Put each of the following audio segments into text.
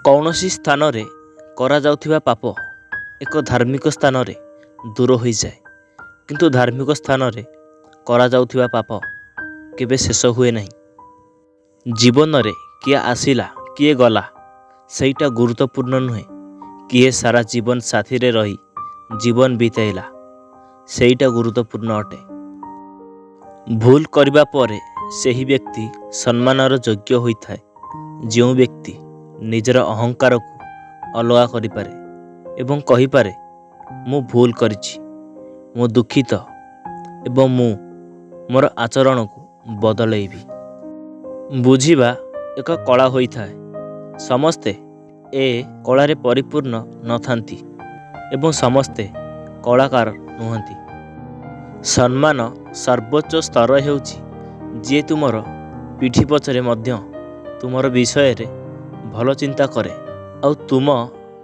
कौनसी स्थान रे करा जाउथिबा पाप एक धार्मिक स्थान रे दूर हो जाए, किंतु धार्मिक स्थान रे करा जाउथिबा पाप केबे शेष हुए नहीं। जीवन रे किए आसिला किए गला सेटा गुरुत्वपूर्ण नुहे, किए सारा जीवन साथी रे रही जीवन बीतेला सेटा गुरुत्वपूर्ण अटे। भूल करबा परे सेही व्यक्ति सम्मानर योग्य होइथाए, जो व्यक्ति निजर अहंकार को अलगा करिपारे एवं कहिपारे मु भूल करिछि, मु दुखित एवं मु मोर आचरण को बदलैबी। बुझिबा एक कला होइथाए, समस्ते ए कलारे परिपूर्ण न थांती एवं समस्ते कलाकार नुहंती। सम्मान सर्वोच्च स्तर हेउछि जे तुमर पीठी पछरे मध्य तुमर विषय रे भल चिंता करे और तुम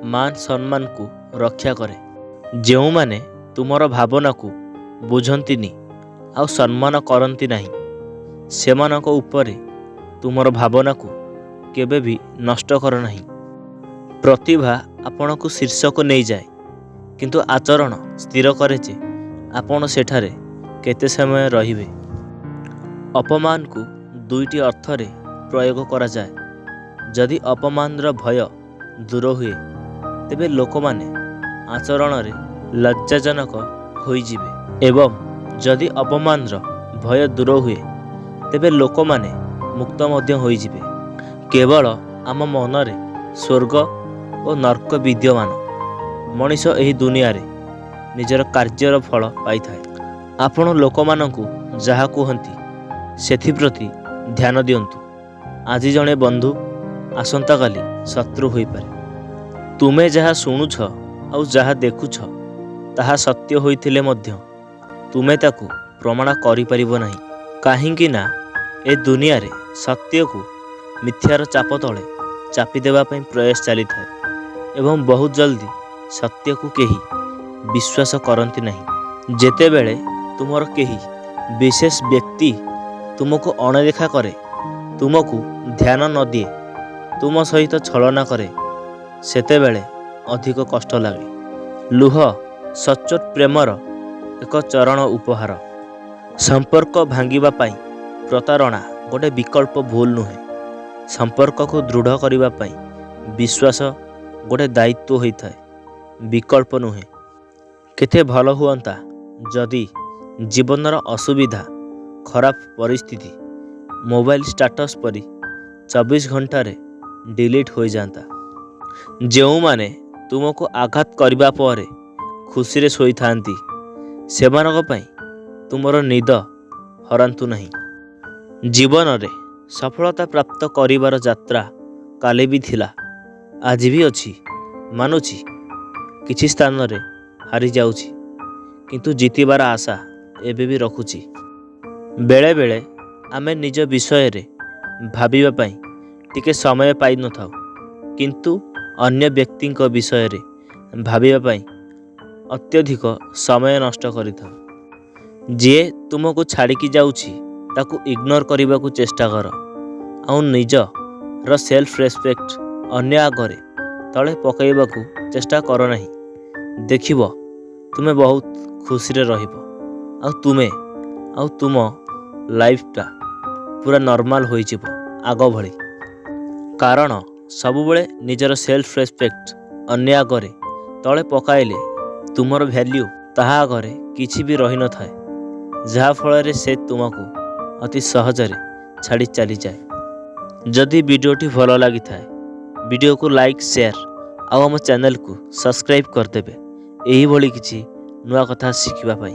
मान सम्मान को रक्षा करे। जो माने तुमर भावना को बुझंतिनी और सम्मान करंती नहीं, सेमानक उपरे तुमर भावना को केबे भी नष्ट कर नहीं। प्रतिभा आपण को शीर्ष को नहीं जाए, किंतु आचरण स्थिर करे जे आपण सेठारे केते समय रहिबे। अपमान को दुईटी अर्थरे प्रयोग करा जाए। जदि अपमानर भय दूर हुए तेबे लोक माने आचरण रे लज्जाजनक होइजिबे, एवं जदि अपमानर भय दूर हुए तेबे लोक माने मुक्त मध्य होइजिबे। केवल आम मनरे स्वर्ग और नर्क विद्यमान। मनीष एही दुनिया रे निजर कार्यर फल पाई थाए। आपण लोक मानकु जहा कहंती सेथि प्रति ध्यान दियंतु। आज जणे बंधु आसंता काली शत्रु होई पारे। तुमे जहा शुणुछ और जहा देखुछ ताहा सत्य होइथिले मध्य तुमे ताकु प्रमाण करि परिबो नाही। काहींकि ना ए दुनिया रे सत्य को मिथ्यार चाप तले चापी देबा पई प्रयास चली थाए एवं बहुत जल्दी सत्य को केही विश्वास करंती नहीं। जेते बेले तुमर केही विशेष व्यक्ति तुमको अणदेखा करे, तुमको ध्यान न दिए, तुम सहित छलना करे, सेते बेले अधिक कष्ट लागे। लुह सचोट प्रेमर एक चरण उपहार। संपर्क भांगिबा पाई प्रतारणा गोटे विकल्प भूल नुहे। संपर्क को दृढ़ करिबा पाई विश्वास गोटे दायित्व होइथाए, विकल्प नुहे। केते भल हुअंता जदि जीवनर असुविधा खराब परिस्थिति मोबाइल स्टेटस परी 24 घंटा रे डिलीट हो जाता। जो माने तुमको आघात करबा परे खुशी रे सोई थांती सेमानक पई तुमर निद हरांतु नहीं। जीवन रे सफलता प्राप्त करिवार यात्रा काले भी थिला, आज भी अछि। मानुछि किछि स्थान रे हारी जाउछि, किंतु जीतिबार आशा एबे भी रखुछि। बेले बेले आमे निज विषय रे भाबिबा पई टिके समय पाई न थाउ, किंतु अन्य व्यक्ति विषय रे भाबिबा पई अत्यधिक समय नष्ट करिथाउ। जे तुमको छाड़िकी जाउछि ताकू इग्नोर करने को चेष्टा कर और निज र सेल्फ रेस्पेक्ट अन्य आगरे तले पकईबा को चेष्टा कर नहीं। देखिब तुमे बहुत खुशी रे रहिब आ तुमे आ तुम लाइफटा पूरा नॉर्मल हो आग भली। कारण सबुबले निजर सेल्फ रेस्पेक्ट अन्य आगरे तले पकाइले तुमर वैल्यू ताहा आगरे किछि भी रही न थाए, जहा फल से तुमको अति सहजरे छाड़ी चली जाए। जदि वीडियोटी भल लगी थाए वीडियो को लाइक शेयर और आम चैनल को सब्सक्राइब करदेवे, यही भली किछि नुआ कथा शिखिबा पाई।